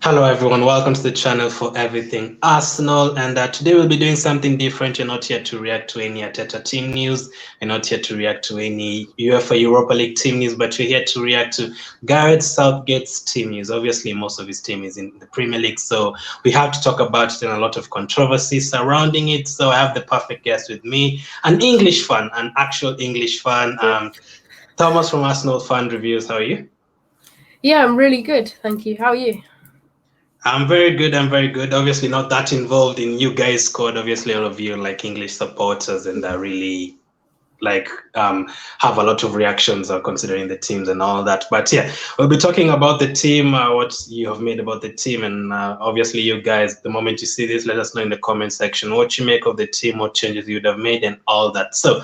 Hello everyone, welcome to the channel for everything Arsenal, and today we'll be doing something different. You're not here to react to any Arteta team news, you're not here to react to any UEFA Europa League team news, but you're here to react to Gareth Southgate's team news. Obviously, most of his team is in the Premier League, so we have to talk about it and a lot of controversy surrounding it. So I have the perfect guest with me, an English fan, an actual English fan, Thomas from Arsenal Fan Reviews. How are you? Yeah, I'm really good, thank you. How are you? I'm very good. I'm very good. Obviously, not that involved in you guys' squad. Obviously, all of you like English supporters and are really like have a lot of reactions considering the teams and all that. But yeah, we'll be talking about the team, what you have made about the team, and obviously, you guys, the moment you see this, let us know in the comment section what you make of the team, what changes you would have made, and all that. So,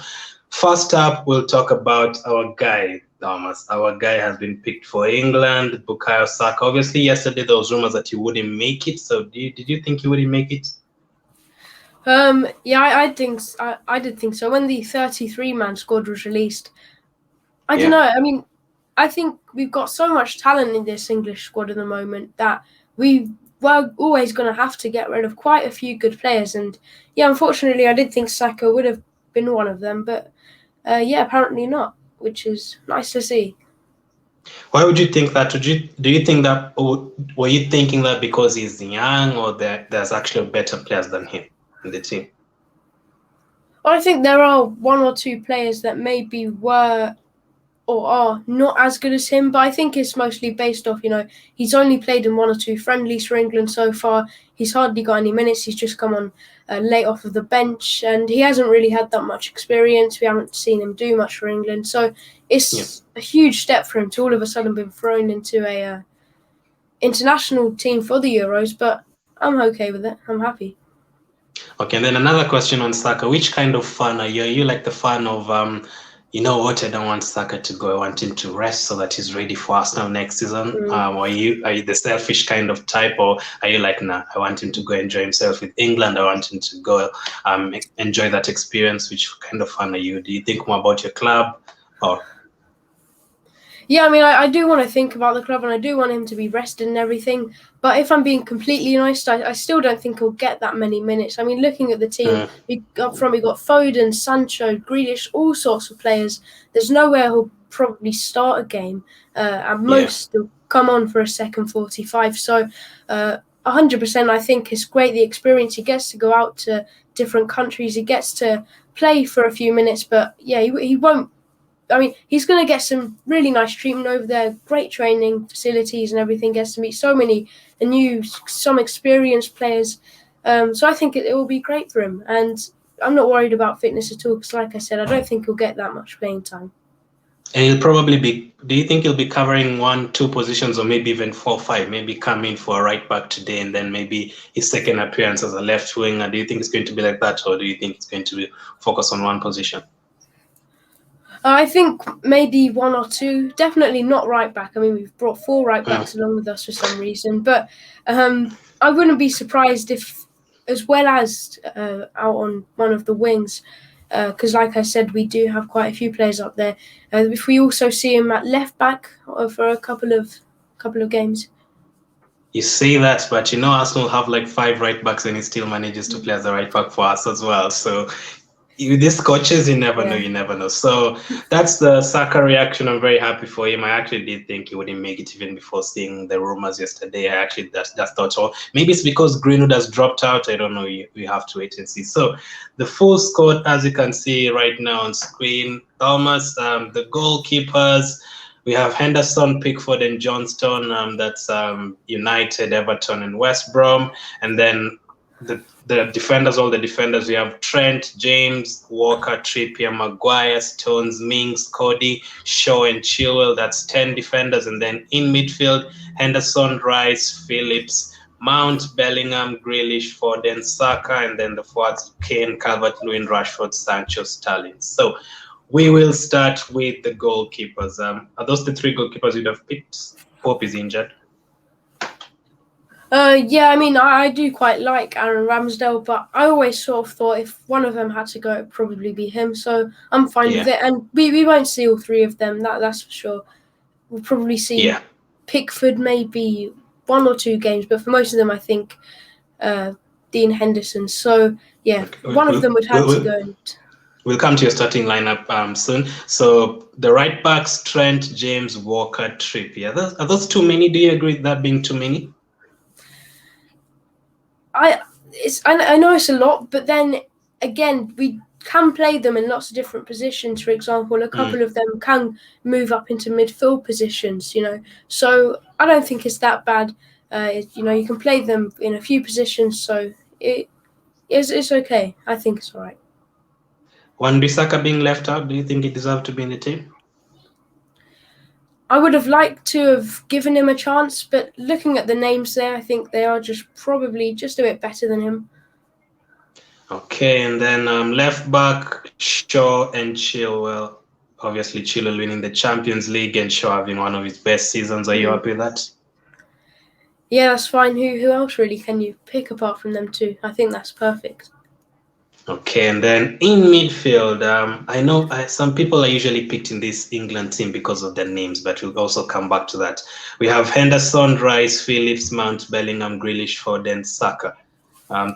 first up, we'll talk about our guy. Thomas, our guy has been picked for England, Bukayo Saka. Obviously, yesterday there was rumors that he wouldn't make it. So, did you think he wouldn't make it? Yeah, I did think so. When the 33-man squad was released, I don't know. I mean, I think we've got so much talent in this English squad at the moment that we were always going to have to get rid of quite a few good players. And yeah, unfortunately, I did think Saka would have been one of them, but yeah, apparently not, which is nice to see. Why would you think that? Do you think that, or were you thinking that because he's young, or there's actually better players than him in the team? Well, I think there are one or two players that maybe were or are not as good as him, but I think it's mostly based off, he's only played in one or two friendlies for England so far. He's hardly got any minutes. He's just come on late off of the bench, and he hasn't really had that much experience. We haven't seen him do much for England, so it's a huge step for him to all of a sudden be thrown into a international team for the Euros, but I'm okay with it. I'm happy. Okay, and then another question on Saka. Which kind of fan are you? Are you like the fan of you know what, I don't want Saka to go. I want him to rest so that he's ready for Arsenal next season. Or are you the selfish kind of type, or are you like, nah, I want him to go enjoy himself with England. I want him to go enjoy that experience. Which kind of fan are you? Do you think more about your club, or? Yeah, I mean, I do want to think about the club and I do want him to be rested and everything. But if I'm being completely honest, I still don't think he'll get that many minutes. I mean, looking at the team, we got Foden, Sancho, Grealish, all sorts of players. There's nowhere he'll probably start a game. And most will come on for a second 45. So 100%, I think it's great, the experience. He gets to go out to different countries. He gets to play for a few minutes. But yeah, he won't. I mean, he's going to get some really nice treatment over there, great training facilities and everything, gets to meet so many some experienced players. So I think it will be great for him. And I'm not worried about fitness at all because, like I said, I don't think he'll get that much playing time. And he'll probably be, do you think he'll be covering 1-2 positions, or maybe even 4-5, maybe come in for a right back today and then maybe his second appearance as a left winger? Do you think it's going to be like that, or do you think it's going to be focused on one position? I think maybe one or two, definitely not right back. I mean, we've brought 4 right backs along with us for some reason, but I wouldn't be surprised if, as well as out on one of the wings, because like I said, we do have quite a few players up there. If we also see him at left back for a couple of games. You say that, but Arsenal have like 5 right backs and he still manages to play as a right back for us as well. So these coaches, you never know. So that's the Saka reaction. I'm very happy for him. I actually did think he wouldn't make it even before seeing the rumors yesterday. I actually just thought, oh, maybe it's because Greenwood has dropped out. I don't know. We have to wait and see. So the full squad, as you can see right now on screen, Thomas, the goalkeepers. We have Henderson, Pickford, and Johnstone. That's United, Everton, and West Brom. And then the defenders, all the defenders, we have Trent, James, Walker, Trippier, Maguire, Stones, Mings, Coady, Shaw, and Chilwell. That's 10 defenders. And then in midfield, Henderson, Rice, Phillips, Mount, Bellingham, Grealish, Foden, Saka, and then the forwards, Kane, Calvert, Lewin, Rashford, Sancho, Sterling. So we will start with the goalkeepers. Are those the 3 goalkeepers you'd have picked? Pope is injured. Yeah, I mean, I do quite like Aaron Ramsdale, but I always sort of thought if one of them had to go, it'd probably be him. So I'm fine with it. And we won't see all 3 of them, that's for sure. We'll probably see Pickford maybe 1 or 2 games, but for most of them, I think Dean Henderson. So yeah, one of them would have to go. We'll come to your starting lineup soon. So the right backs: Trent, James, Walker, Trippier. Are those too many? Do you agree with that being too many? I know it's a lot, but then again, we can play them in lots of different positions. For example, a couple of them can move up into midfield positions, So I don't think it's that bad. You can play them in a few positions, so it's okay. I think it's all right. Wan-Bissaka being left out, do you think he deserved to be in the team? I would have liked to have given him a chance, but looking at the names there, I think they are probably just a bit better than him. Okay, and then left back, Shaw and Chilwell. Obviously, Chilwell winning the Champions League and Shaw having one of his best seasons. Are you happy with that? Yeah, that's fine. Who else really can you pick apart from them two? I think that's perfect. Okay, and then in midfield, I know some people are usually picked in this England team because of their names, but we'll also come back to that. We have Henderson, Rice, Phillips, Mount, Bellingham, Grealish, Foden, Saka.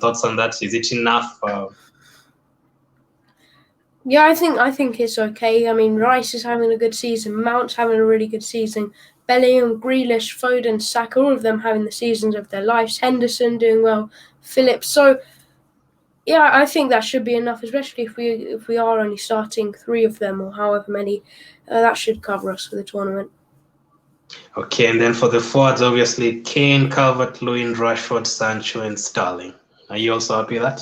Thoughts on that? Is it enough? Yeah, I think it's okay. I mean, Rice is having a good season. Mount's having a really good season. Bellingham, Grealish, Foden, Saka, all of them having the seasons of their lives. Henderson doing well. Phillips. So yeah, I think that should be enough, especially if we are only starting 3 of them or however many. That should cover us for the tournament. Okay, and then for the forwards, obviously, Kane, Calvert, Lewin, Rashford, Sancho, and Sterling. Are you also happy with that?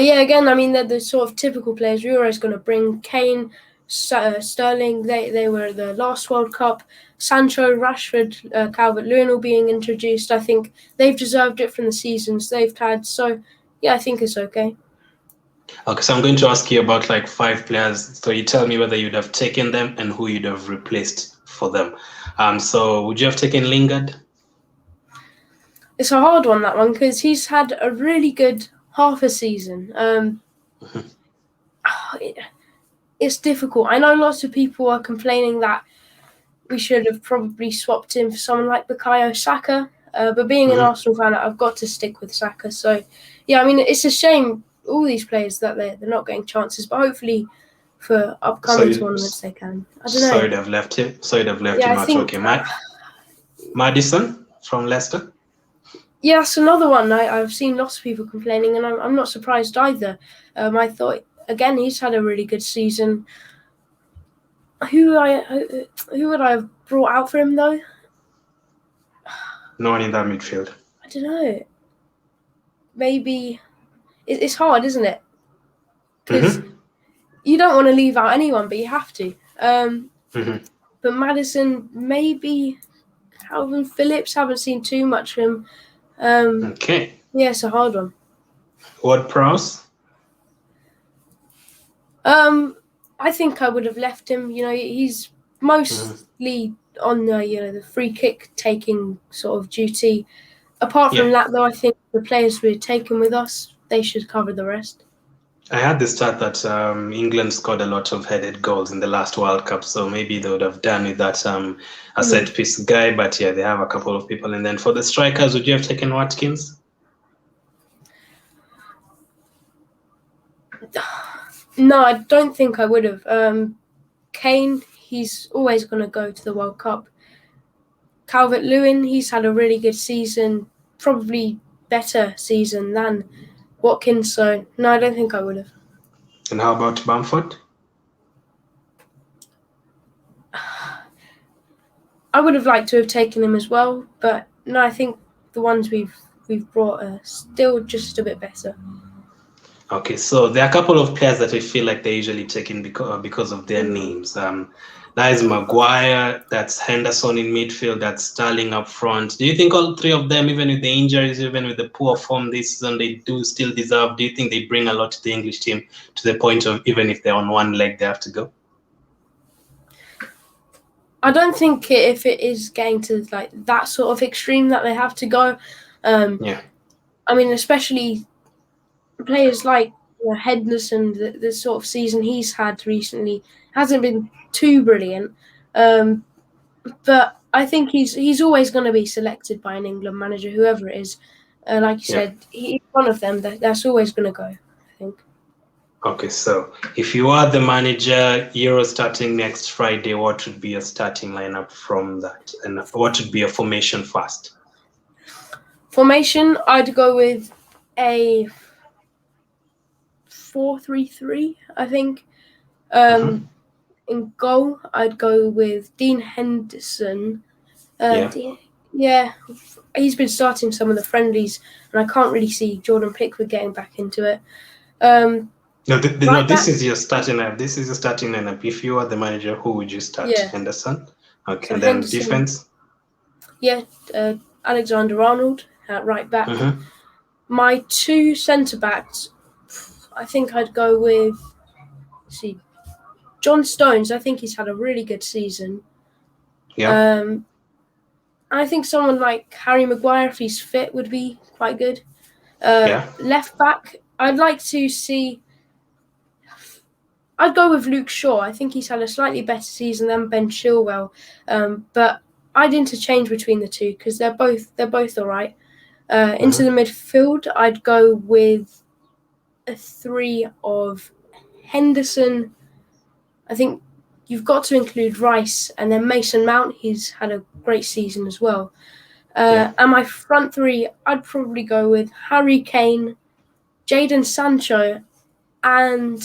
Yeah, again, I mean, they're the sort of typical players. We're always going to bring Kane, Sterling. They were the last World Cup. Sancho, Rashford, Calvert, Lewin all being introduced. I think they've deserved it from the seasons they've had. So, yeah, I think it's okay. Okay, so I'm going to ask you about 5 players. So you tell me whether you'd have taken them and who you'd have replaced for them. So would you have taken Lingard? It's a hard one, that one, because he's had a really good half a season. It's difficult. I know lots of people are complaining that we should have probably swapped him for someone like Bukayo Saka. But being an Arsenal fan, I've got to stick with Saka. So, yeah, I mean, it's a shame, all these players, that they're not getting chances. But hopefully for upcoming tournaments they can. I don't know. So you'd have left him? I think, okay. Maddison from Leicester? Yeah, that's another one. I've seen lots of people complaining, and I'm not surprised either. I thought, again, he's had a really good season. Who would I have brought out for him, though? No one in that midfield. I don't know. Maybe it's hard, isn't it? Because you don't want to leave out anyone, but you have to. But Maddison, maybe Calvin, Phillips. Haven't seen too much of him. Okay. Yeah, it's a hard one. Ward-Prowse? I think I would have left him. He's mostly on the free kick taking sort of duty. Apart from that, though, I think the players we're taking with us, they should cover the rest. I had this stat that England scored a lot of headed goals in the last World Cup, so maybe they would have done with that a set piece guy. But yeah, they have a couple of people. And then for the strikers, would you have taken Watkins? No, I don't think I would have. Kane, he's always going to go to the World Cup. Calvert Lewin, he's had a really good season, probably better season than Watkins. So no, I don't think I would have. And how about Bamford? I would have liked to have taken him as well, but no, I think the ones we've brought are still just a bit better. Okay, so there are a couple of players that I feel like they're usually taken because of their names. That is Maguire, that's Henderson in midfield, that's Sterling up front. Do you think all 3 of them, even with the injuries, even with the poor form this season, they do still deserve? Do you think they bring a lot to the English team to the point of even if they're on one leg, they have to go? I don't think if it is getting to that sort of extreme that they have to go. I mean, especially players like Henderson, the sort of season he's had recently hasn't been too brilliant. But I think he's always going to be selected by an England manager, whoever it is. Like you said, he's one of them. That's always going to go, I think. Okay, so if you are the manager, Euro starting next Friday, what would be your starting lineup from that? And what would be your formation first? Formation, I'd go with a 4-3-3, I think. In goal, I'd go with Dean Henderson. He's been starting some of the friendlies, and I can't really see Jordan Pickford getting back into it. This is your starting lineup. This is your starting lineup. If you are the manager, who would you start? Yeah. Henderson. Okay, So and then Henderson, defense. Yeah, Alexander-Arnold at right back. My 2 centre backs, I think I'd go with. Johnstone. I think he's had a really good season. Yeah. I think someone like Harry Maguire, if he's fit, would be quite good. Left back, I'd like to see. I'd go with Luke Shaw. I think he's had a slightly better season than Ben Chilwell, but I'd interchange between the two because they're both all right. Into the midfield, I'd go with a 3 of Henderson. I think you've got to include Reece and then Mason Mount. He's had a great season as well. And my front 3, I'd probably go with Harry Kane, Jadon Sancho, and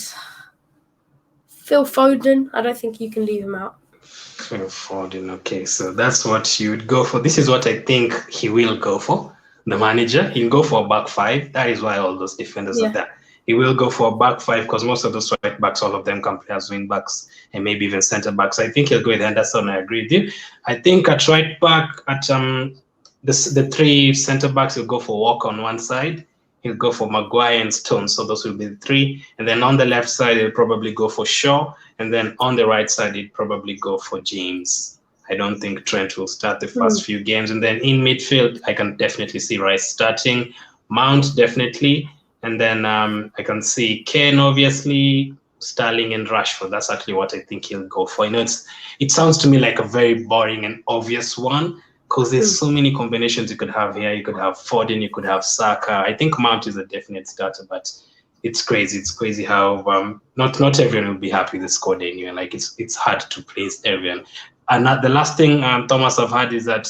Phil Foden. I don't think you can leave him out. Phil Foden, okay. So that's what you would go for. This is what I think he will go for. The manager, he'll go for a back 5. That is why all those defenders are there. He will go for a back 5 because most of those right backs, all of them can play as wing backs and maybe even centre backs. I think he'll go with Henderson. I agree with you. I think at right back, at the 3 centre backs, he'll go for Walker on one side. He'll go for Maguire and Stone. So those will be the 3. And then on the left side, he'll probably go for Shaw. And then on the right side, he'd probably go for James. I don't think Trent will start the first few games. And then in midfield, I can definitely see Rice starting. Mount, definitely. And then I can see Kane, obviously, Sterling and Rashford. That's actually what I think he'll go for. It sounds to me like a very boring and obvious one because there's so many combinations you could have here. You could have Foden, you could have Saka. I think Mount is a definite starter, but it's crazy. It's crazy how not everyone will be happy with the squad anyway. Like it's hard to please everyone. And the last thing, Thomas, I've heard is that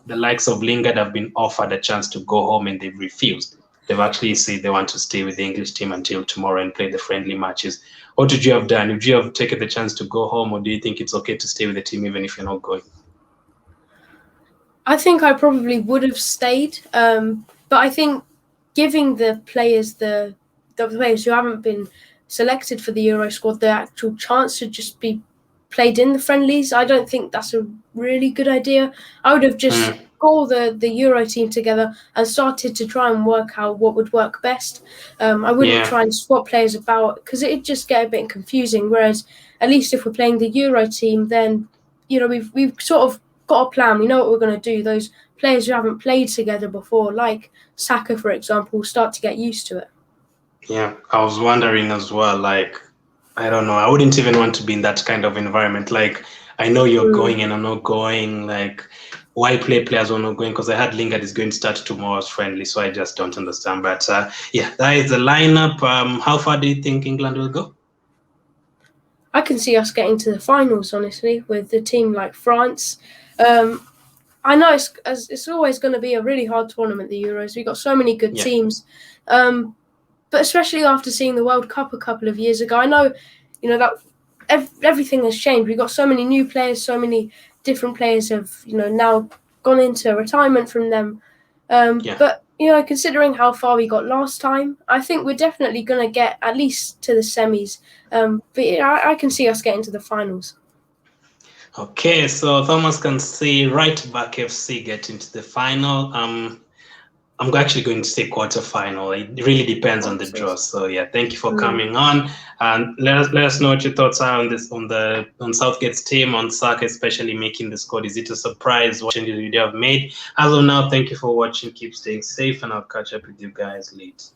the likes of Lingard have been offered a chance to go home and they've refused. They've actually said they want to stay with the English team until tomorrow and play the friendly matches. What would you have done? Would you have taken the chance to go home, or do you think it's okay to stay with the team even if you're not going? I think I probably would have stayed, but I think giving the players the players who haven't been selected for the Euro squad the actual chance to just be played in the friendlies, I don't think that's a really good idea. I would have just got the Euro team together and started to try and work out what would work best. I wouldn't try and swap players about because it'd just get a bit confusing. Whereas at least if we're playing the Euro team, then we've sort of got a plan. We know what we're going to do. Those players who haven't played together before, like Saka, for example, will start to get used to it. Yeah, I was wondering as well, like, I don't know, I wouldn't even want to be in that kind of environment. Like, I know you're going and I'm not going. Like, why play players who are not going? Because I heard Lingard is going to start tomorrow's friendly, so I just don't understand. But that is the lineup. How far do you think England will go? I can see us getting to the finals, honestly, with a team like France. I know it's always going to be a really hard tournament, the Euros. We've got so many good teams. But especially after seeing the World Cup a couple of years ago, I know, that everything has changed. We've got so many new players, so many different players have, now gone into retirement from them. But, considering how far we got last time, I think we're definitely going to get at least to the semis. But I can see us getting to the finals. Okay, so Thomas can see right back FC getting to the final. I'm actually going to say quarterfinal. It really depends on the draw. So thank you for coming on, and let us know what your thoughts are on this on Southgate's team, on Saka especially making the squad. Is it a surprise? What changes would you have made? As of now, thank you for watching. Keep staying safe, and I'll catch up with you guys later.